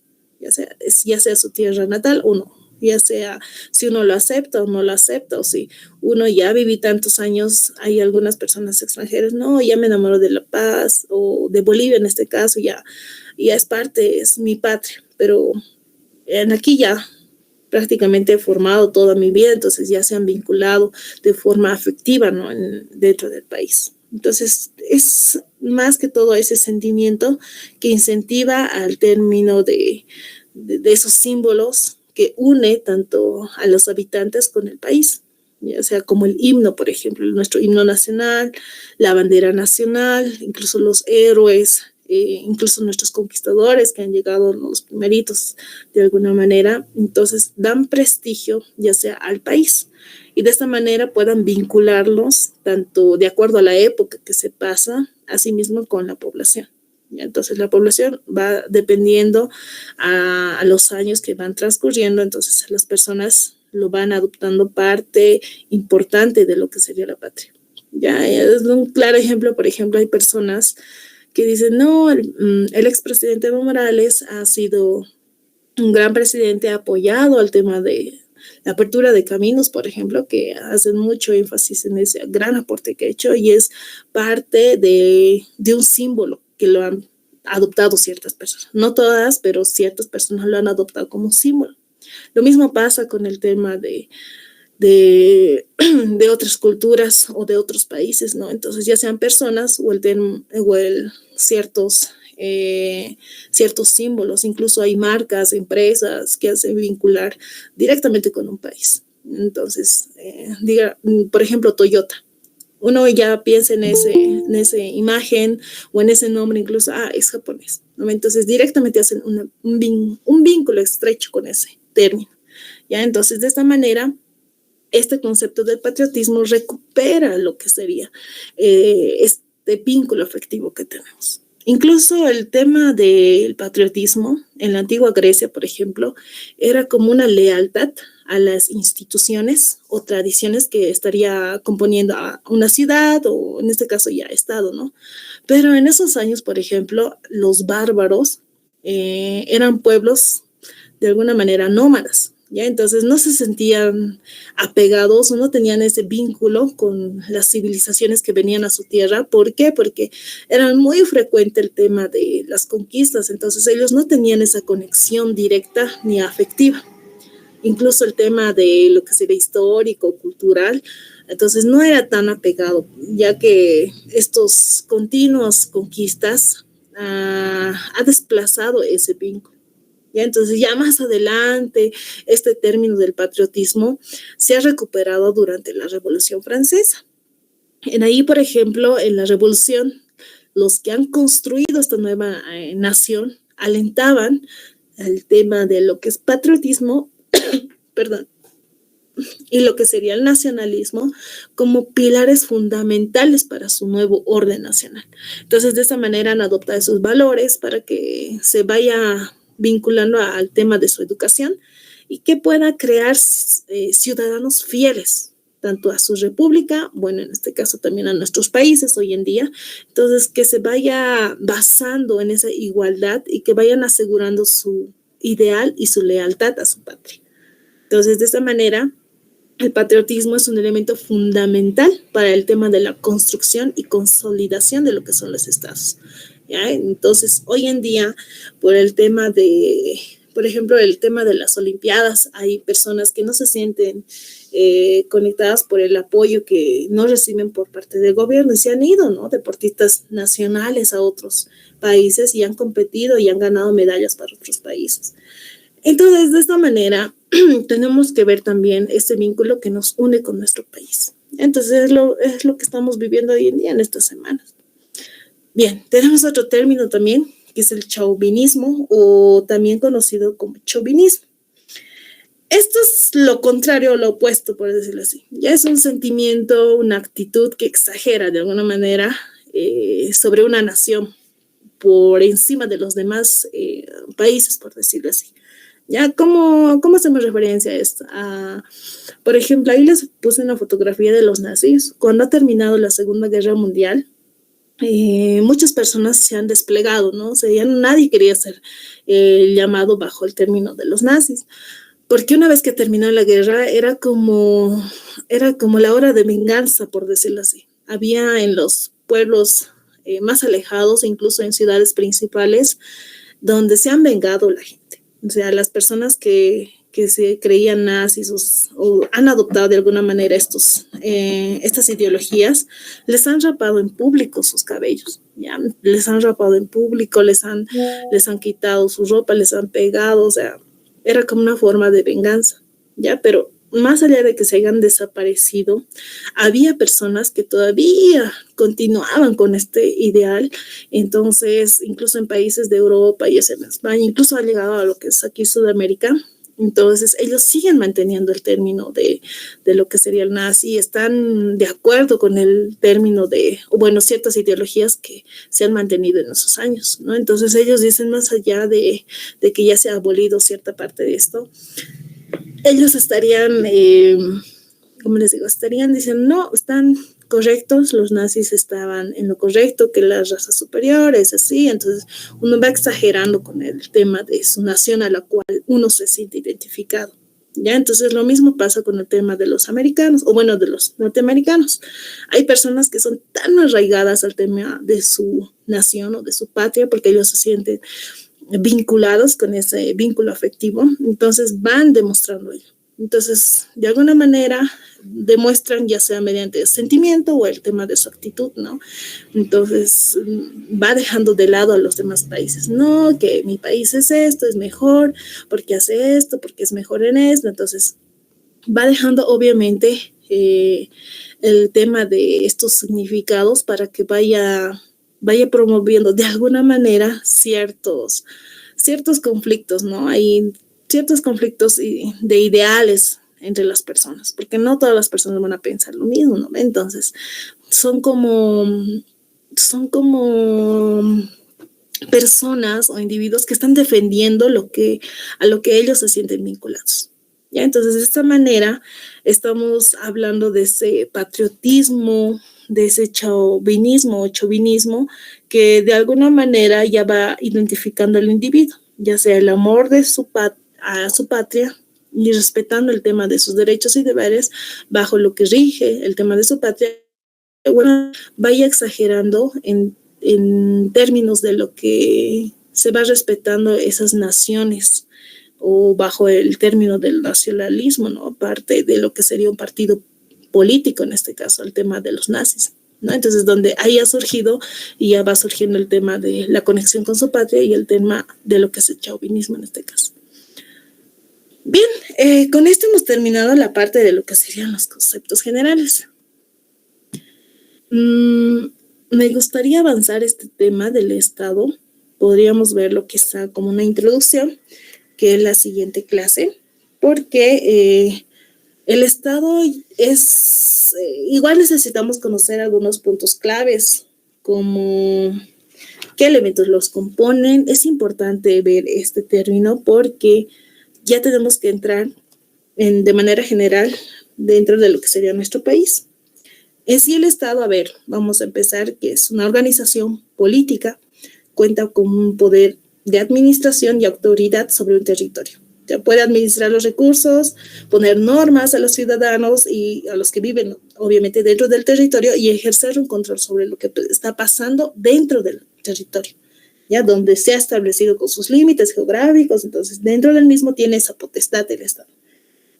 ya sea su tierra natal o no, ya sea si uno lo acepta o no lo acepta, o si uno ya viví tantos años, hay algunas personas extranjeras, no, ya me enamoro de La Paz o de Bolivia en este caso, ya es parte, es mi patria, pero en aquí ya prácticamente he formado toda mi vida, entonces ya se han vinculado de forma afectiva, ¿no? Dentro del país. Entonces es más que todo ese sentimiento que incentiva al término de esos símbolos que une tanto a los habitantes con el país, ya sea como el himno, por ejemplo, nuestro himno nacional, la bandera nacional, incluso los héroes, incluso nuestros conquistadores que han llegado los primeritos de alguna manera, entonces dan prestigio ya sea al país y de esta manera puedan vincularlos tanto de acuerdo a la época que se pasa, así mismo con la población. Entonces la población va dependiendo a los años que van transcurriendo, entonces las personas lo van adoptando parte importante de lo que sería la patria. Ya es un claro ejemplo, por ejemplo, hay personas que dicen, no, el expresidente Evo Morales ha sido un gran presidente, ha apoyado al tema de la apertura de caminos, por ejemplo, que hacen mucho énfasis en ese gran aporte que ha hecho y es parte de un símbolo que lo han adoptado ciertas personas. No todas, pero ciertas personas lo han adoptado como símbolo. Lo mismo pasa con el tema de otras culturas o de otros países, ¿no? Entonces ya sean personas o ciertos símbolos, incluso hay marcas, empresas que hacen vincular directamente con un país. Entonces, por ejemplo, Toyota. Uno ya piensa en esa imagen o en ese nombre, incluso, es japonés, ¿no? Entonces directamente hacen un vínculo estrecho con ese término, ¿ya? Entonces, de esta manera, este concepto del patriotismo recupera lo que sería este vínculo afectivo que tenemos. Incluso el tema del patriotismo en la antigua Grecia, por ejemplo, era como una lealtad a las instituciones o tradiciones que estaría componiendo a una ciudad o en este caso ya estado, ¿no? Pero en esos años, por ejemplo, los bárbaros eran pueblos de alguna manera nómadas, ¿ya? Entonces no se sentían apegados o no tenían ese vínculo con las civilizaciones que venían a su tierra. ¿Por qué? Porque era muy frecuente el tema de las conquistas, entonces ellos no tenían esa conexión directa ni afectiva. Incluso el tema de lo que sería histórico, cultural, entonces no era tan apegado, ya que estos continuos conquistas ha desplazado ese vínculo. ¿Ya? Entonces ya más adelante este término del patriotismo se ha recuperado durante la Revolución Francesa. En ahí, por ejemplo, en la Revolución, los que han construido esta nueva nación alentaban el tema de lo que es patriotismo, perdón, y lo que sería el nacionalismo como pilares fundamentales para su nuevo orden nacional. Entonces, de esa manera han adoptado esos valores para que se vaya vinculando al tema de su educación y que pueda crear ciudadanos fieles tanto a su república, bueno, en este caso también a nuestros países hoy en día, entonces que se vaya basando en esa igualdad y que vayan asegurando su ideal y su lealtad a su patria. Entonces, de esta manera, el patriotismo es un elemento fundamental para el tema de la construcción y consolidación de lo que son los estados. ¿ya? Entonces, hoy en día, por el tema de, por ejemplo, el tema de las Olimpiadas, hay personas que no se sienten conectadas por el apoyo que no reciben por parte del gobierno y se han ido, ¿no? Deportistas nacionales a otros países y han competido y han ganado medallas para otros países. Entonces, de esta manera, tenemos que ver también ese vínculo que nos une con nuestro país. Entonces, es lo que estamos viviendo hoy en día en estas semanas. Bien, tenemos otro término también, que es el chauvinismo, o también conocido como chauvinismo. Esto es lo contrario, lo opuesto, por decirlo así. Ya es un sentimiento, una actitud que exagera de alguna manera sobre una nación por encima de los demás países, por decirlo así. ¿Ya? ¿Cómo hacemos referencia a esto? Por ejemplo, ahí les puse una fotografía de los nazis. Cuando ha terminado la Segunda Guerra Mundial, muchas personas se han desplegado, ¿no? O sea, ya nadie quería ser llamado bajo el término de los nazis, porque una vez que terminó la guerra era como la hora de venganza, por decirlo así. Había en los pueblos más alejados, incluso en ciudades principales, donde se han vengado la gente. O sea, las personas que se creían nazis o han adoptado de alguna manera estas ideologías, les han rapado en público sus cabellos, ¿ya? Les han rapado en público, les han quitado su ropa, les han pegado, o sea, era como una forma de venganza, ¿ya? Pero más allá de que se hayan desaparecido, había personas que todavía continuaban con este ideal. Entonces, incluso en países de Europa y en España, incluso ha llegado a lo que es aquí Sudamérica. Entonces, ellos siguen manteniendo el término de lo que sería el nazi, están de acuerdo con el término bueno, ciertas ideologías que se han mantenido en esos años, ¿no? Entonces, ellos dicen, más allá de que ya se ha abolido cierta parte de esto, ellos estarían, como les digo, estarían diciendo, no, están correctos, los nazis estaban en lo correcto, que las razas superiores, así. Entonces uno va exagerando con el tema de su nación a la cual uno se siente identificado, ¿ya? Entonces lo mismo pasa con el tema de los americanos, o bueno, de los norteamericanos. Hay personas que son tan arraigadas al tema de su nación o de su patria, porque ellos se sienten vinculados con ese vínculo afectivo, entonces van demostrando ello. Entonces, de alguna manera, demuestran ya sea mediante el sentimiento o el tema de su actitud, ¿no? Entonces, va dejando de lado a los demás países. No, que mi país es esto, es mejor, porque hace esto, porque es mejor en esto. Entonces, va dejando, obviamente, el tema de estos significados para que vaya promoviendo de alguna manera ciertos conflictos, ¿no? Hay ciertos conflictos de ideales entre las personas, porque no todas las personas van a pensar lo mismo, ¿no? Entonces, son como personas o individuos que están defendiendo a lo que ellos se sienten vinculados. ¿Ya? Entonces, de esta manera, estamos hablando de ese patriotismo, de ese chauvinismo o chauvinismo que de alguna manera ya va identificando al individuo, ya sea el amor de a su patria y respetando el tema de sus derechos y deberes bajo lo que rige el tema de su patria, bueno, vaya exagerando en términos de lo que se va respetando esas naciones o bajo el término del nacionalismo, ¿no? Parte de lo que sería un partido político, en este caso, el tema de los nazis, ¿no? Entonces, donde ahí ha surgido y ya va surgiendo el tema de la conexión con su patria y el tema de lo que es el chauvinismo en este caso. Bien, con esto hemos terminado la parte de lo que serían los conceptos generales. Me gustaría avanzar este tema del Estado. Podríamos verlo quizá como una introducción, que es la siguiente clase, porque el Estado es, igual necesitamos conocer algunos puntos claves, como qué elementos los componen. Es importante ver este término porque ya tenemos que entrar de manera general dentro de lo que sería nuestro país. En sí, el Estado, a ver, vamos a empezar, que es una organización política, cuenta con un poder de administración y autoridad sobre un territorio. Ya puede administrar los recursos, poner normas a los ciudadanos y a los que viven, obviamente, dentro del territorio y ejercer un control sobre lo que está pasando dentro del territorio, ya donde se ha establecido con sus límites geográficos. Entonces dentro del mismo tiene esa potestad del Estado.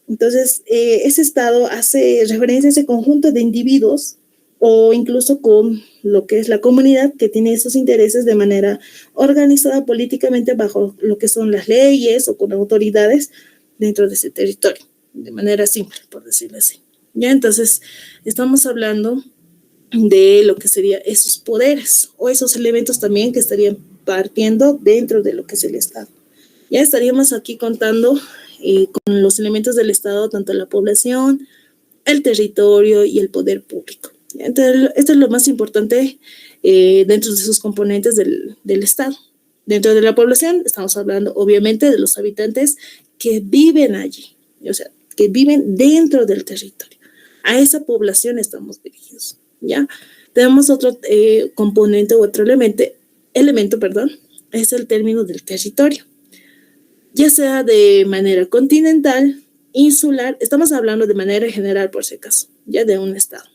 Entonces ese Estado hace referencia a ese conjunto de individuos o incluso con lo que es la comunidad que tiene esos intereses de manera organizada políticamente bajo lo que son las leyes o con autoridades dentro de ese territorio, de manera simple, por decirlo así. Ya, entonces estamos hablando de lo que serían esos poderes o esos elementos también que estarían partiendo dentro de lo que es el Estado. Ya estaríamos aquí contando con los elementos del Estado, tanto la población, el territorio y el poder público. Entonces, esto es lo más importante dentro de sus componentes del Estado. Dentro de la población estamos hablando obviamente de los habitantes que viven allí, o sea, que viven dentro del territorio. A esa población estamos dirigidos, ¿ya? Tenemos otro componente o otro elemento, es el término del territorio. Ya sea de manera continental, insular, estamos hablando de manera general por si acaso, ya de un estado.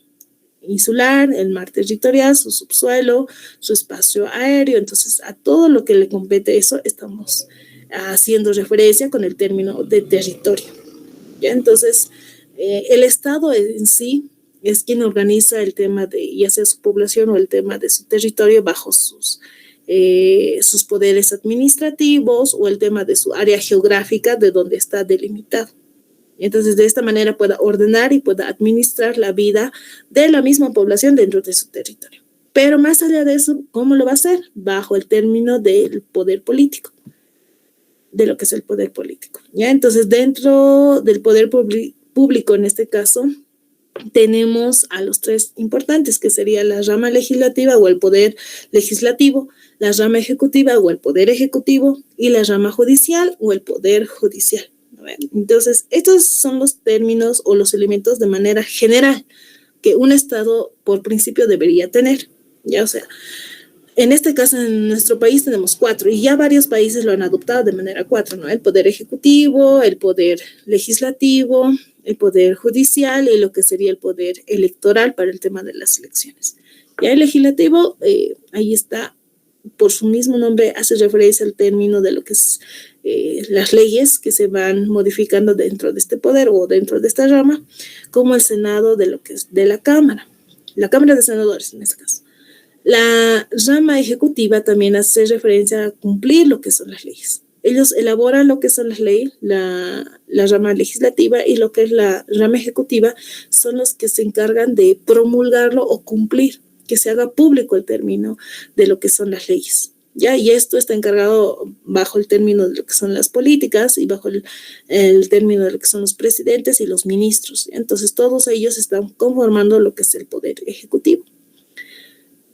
Insular, el mar territorial, su subsuelo, su espacio aéreo. Entonces, a todo lo que le compete eso, estamos haciendo referencia con el término de territorio. ¿Ya? Entonces, el Estado en sí es quien organiza el tema de, ya sea su población o el tema de su territorio bajo sus poderes administrativos o el tema de su área geográfica de donde está delimitado. Entonces, de esta manera pueda ordenar y pueda administrar la vida de la misma población dentro de su territorio. Pero más allá de eso, ¿cómo lo va a hacer? Bajo el término del poder político, de lo que es el poder político. ¿Ya? Entonces, dentro del poder público, en este caso, tenemos a los tres importantes, que sería la rama legislativa o el poder legislativo, la rama ejecutiva o el poder ejecutivo y la rama judicial o el poder judicial. Entonces, estos son los términos o los elementos de manera general que un Estado por principio debería tener. Ya, o sea, en este caso en nuestro país tenemos 4 y ya varios países lo han adoptado de manera 4, ¿no? El poder ejecutivo, el poder legislativo, el poder judicial y lo que sería el poder electoral para el tema de las elecciones. Ya el legislativo, ahí está, por su mismo nombre hace referencia al término de lo que es las leyes que se van modificando dentro de este poder o dentro de esta rama, como el Senado de lo que es de la Cámara de Senadores en este caso. La rama ejecutiva también hace referencia a cumplir lo que son las leyes. Ellos elaboran lo que son las leyes, la rama legislativa, y lo que es la rama ejecutiva son los que se encargan de promulgarlo o cumplir, que se haga público el término de lo que son las leyes. ¿Ya? Y esto está encargado bajo el término de lo que son las políticas y bajo el término de lo que son los presidentes y los ministros. Entonces, todos ellos están conformando lo que es el poder ejecutivo.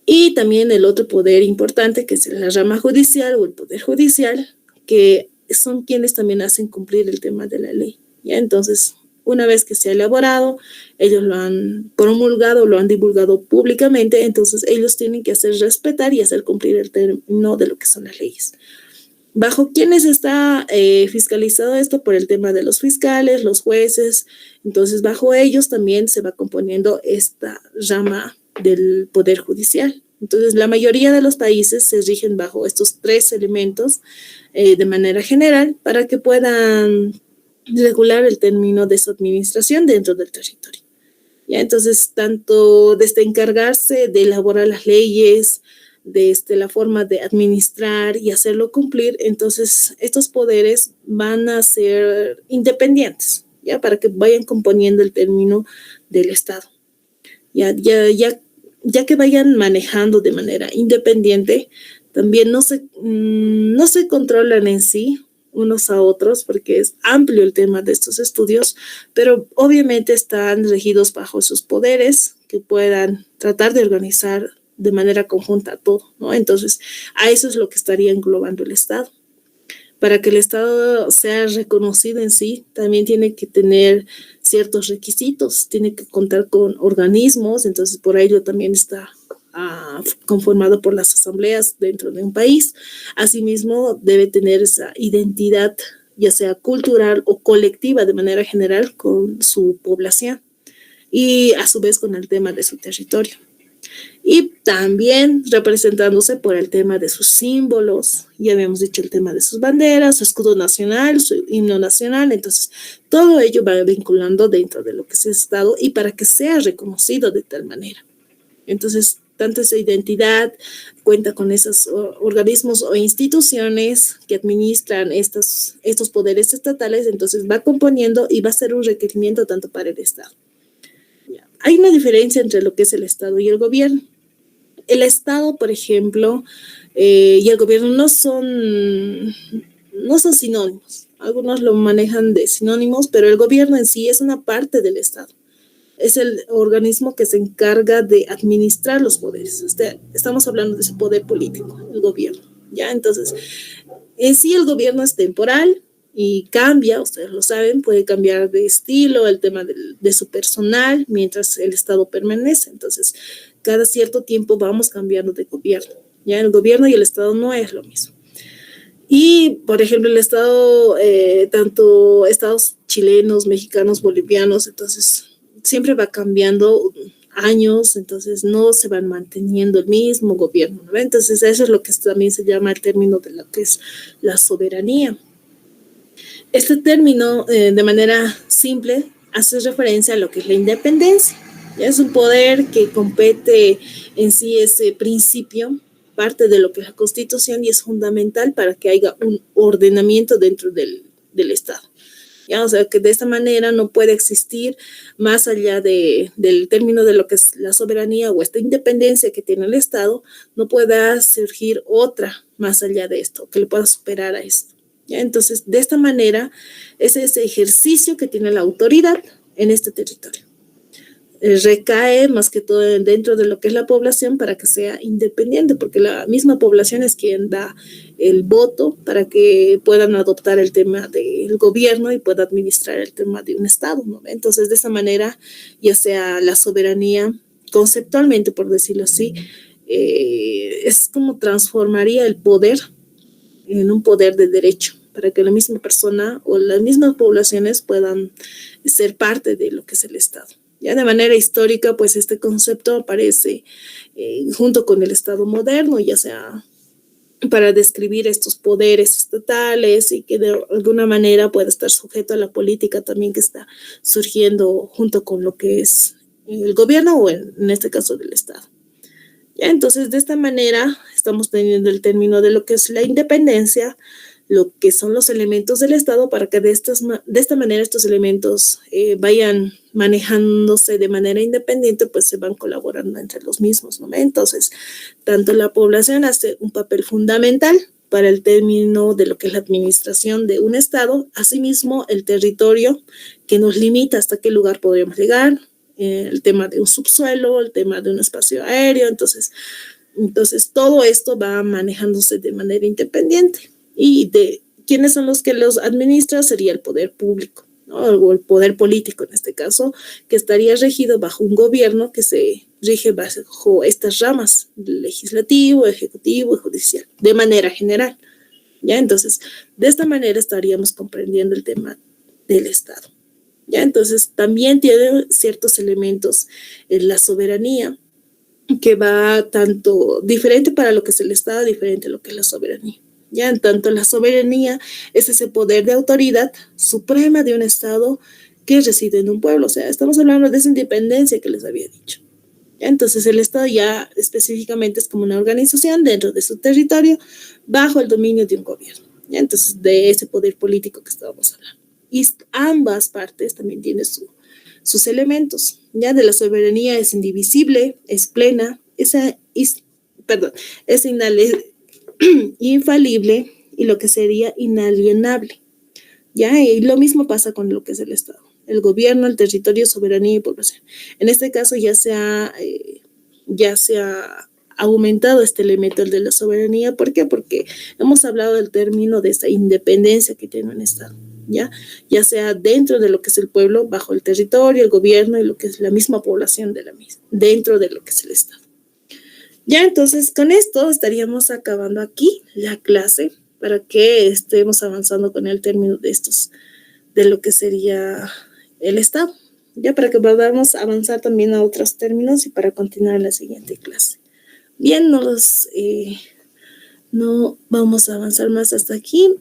Y también el otro poder importante, que es la rama judicial o el poder judicial, que son quienes también hacen cumplir el tema de la ley. ¿Ya? Entonces, una vez que se ha elaborado, ellos lo han promulgado, lo han divulgado públicamente, entonces ellos tienen que hacer respetar y hacer cumplir el término de lo que son las leyes. ¿Bajo quiénes está fiscalizado esto? Por el tema de los fiscales, los jueces. Entonces, bajo ellos también se va componiendo esta rama del Poder Judicial. Entonces, la mayoría de los países se rigen bajo estos 3 elementos de manera general para que puedan regular el término de su administración dentro del territorio. ¿Ya? Entonces, tanto desde encargarse de elaborar las leyes, desde la forma de administrar y hacerlo cumplir, entonces estos poderes van a ser independientes, ¿ya? Para que vayan componiendo el término del Estado. Ya que vayan manejando de manera independiente, también no se controlan en sí unos a otros, porque es amplio el tema de estos estudios, pero obviamente están regidos bajo sus poderes que puedan tratar de organizar de manera conjunta todo, ¿no? Entonces, a eso es lo que estaría englobando el Estado. Para que el Estado sea reconocido en sí, también tiene que tener ciertos requisitos, tiene que contar con organismos, entonces por ello también está conformado por las asambleas dentro de un país. Asimismo, debe tener esa identidad, ya sea cultural o colectiva de manera general, con su población y a su vez con el tema de su territorio. y también representándose por el tema de sus símbolos, ya habíamos dicho el tema de sus banderas, su escudo nacional, su himno nacional, entonces todo ello va vinculando dentro de lo que es el Estado y para que sea reconocido de tal manera. Entonces, tanto esa identidad cuenta con esos organismos o instituciones que administran estos poderes estatales, entonces va componiendo y va a ser un requerimiento tanto para el Estado. Hay una diferencia entre lo que es el Estado y el gobierno. El Estado, por ejemplo, y el gobierno no son sinónimos. Algunos lo manejan de sinónimos, pero el gobierno en sí es una parte del Estado. Es el organismo que se encarga de administrar los poderes. Estamos hablando de ese poder político, el gobierno, ¿ya? Entonces, en sí el gobierno es temporal y cambia, ustedes lo saben, puede cambiar de estilo, el tema de su personal, mientras el Estado permanece. Entonces, cada cierto tiempo vamos cambiando de gobierno, ¿ya? El gobierno y el Estado no es lo mismo. Y, por ejemplo, el Estado, tanto estados chilenos, mexicanos, bolivianos, entonces siempre va cambiando años, entonces no se van manteniendo el mismo gobierno, ¿no? Entonces eso es lo que también se llama el término de lo que es la soberanía. Este término, de manera simple, hace referencia a lo que es la independencia. ¿Ya? Es un poder que compete en sí ese principio, parte de lo que es la Constitución y es fundamental para que haya un ordenamiento dentro del Estado. ¿Ya? O sea, que de esta manera no puede existir más allá del término de lo que es la soberanía o esta independencia que tiene el Estado, no pueda surgir otra más allá de esto, que le pueda superar a esto. ¿Ya? Entonces, de esta manera, es ese ejercicio que tiene la autoridad en este territorio. Recae más que todo dentro de lo que es la población para que sea independiente, porque la misma población es quien da el voto para que puedan adoptar el tema del gobierno y pueda administrar el tema de un Estado, ¿no? Entonces, de esa manera, ya sea la soberanía, conceptualmente, por decirlo así, es como transformaría el poder en un poder de derecho, para que la misma persona o las mismas poblaciones puedan ser parte de lo que es el Estado. Ya de manera histórica, pues este concepto aparece junto con el Estado moderno, ya sea para describir estos poderes estatales y que de alguna manera pueda estar sujeto a la política también que está surgiendo junto con lo que es el gobierno o en este caso del Estado. Ya, entonces, de esta manera estamos teniendo el término de lo que es la independencia, lo que son los elementos del Estado, para que de esta manera estos elementos vayan manejándose de manera independiente, pues se van colaborando entre los mismos, ¿no? Entonces, tanto la población hace un papel fundamental para el término de lo que es la administración de un Estado, asimismo el territorio que nos limita hasta qué lugar podríamos llegar, el tema de un subsuelo, el tema de un espacio aéreo, entonces todo esto va manejándose de manera independiente. Y de quiénes son los que los administran sería el poder público, ¿no? O el poder político en este caso, que estaría regido bajo un gobierno que se rige bajo estas ramas, legislativo, ejecutivo y judicial, de manera general. ¿Ya? Entonces, de esta manera estaríamos comprendiendo el tema del Estado. ¿Ya? Entonces, también tiene ciertos elementos en la soberanía que va tanto diferente para lo que es el Estado, diferente a lo que es la soberanía. Ya en tanto la soberanía es ese poder de autoridad suprema de un Estado que reside en un pueblo. O sea, estamos hablando de esa independencia que les había dicho. ¿Ya? Entonces el Estado ya específicamente es como una organización dentro de su territorio bajo el dominio de un gobierno. ¿Ya? Entonces de ese poder político que estábamos hablando. Y ambas partes también tienen sus elementos. Ya de la soberanía es indivisible, es plena, es infalible y lo que sería inalienable. ¿Ya? Y lo mismo pasa con lo que es el Estado. El gobierno, el territorio, soberanía y población. En este caso ya se ha aumentado este elemento de la soberanía. ¿Por qué? Porque hemos hablado del término de esta independencia que tiene un Estado. ¿Ya? Ya sea dentro de lo que es el pueblo, bajo el territorio, el gobierno y lo que es la misma población de la misma, dentro de lo que es el Estado. Ya, entonces con esto estaríamos acabando aquí la clase para que estemos avanzando con el término de lo que sería el Estado. ya para que podamos avanzar también a otros términos y para continuar en la siguiente clase. Bien, no vamos a avanzar más hasta aquí.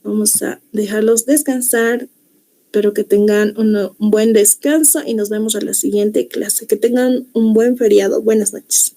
Vamos a dejarlos descansar. Espero que tengan un buen descanso y nos vemos a la siguiente clase. Que tengan un buen feriado. Buenas noches.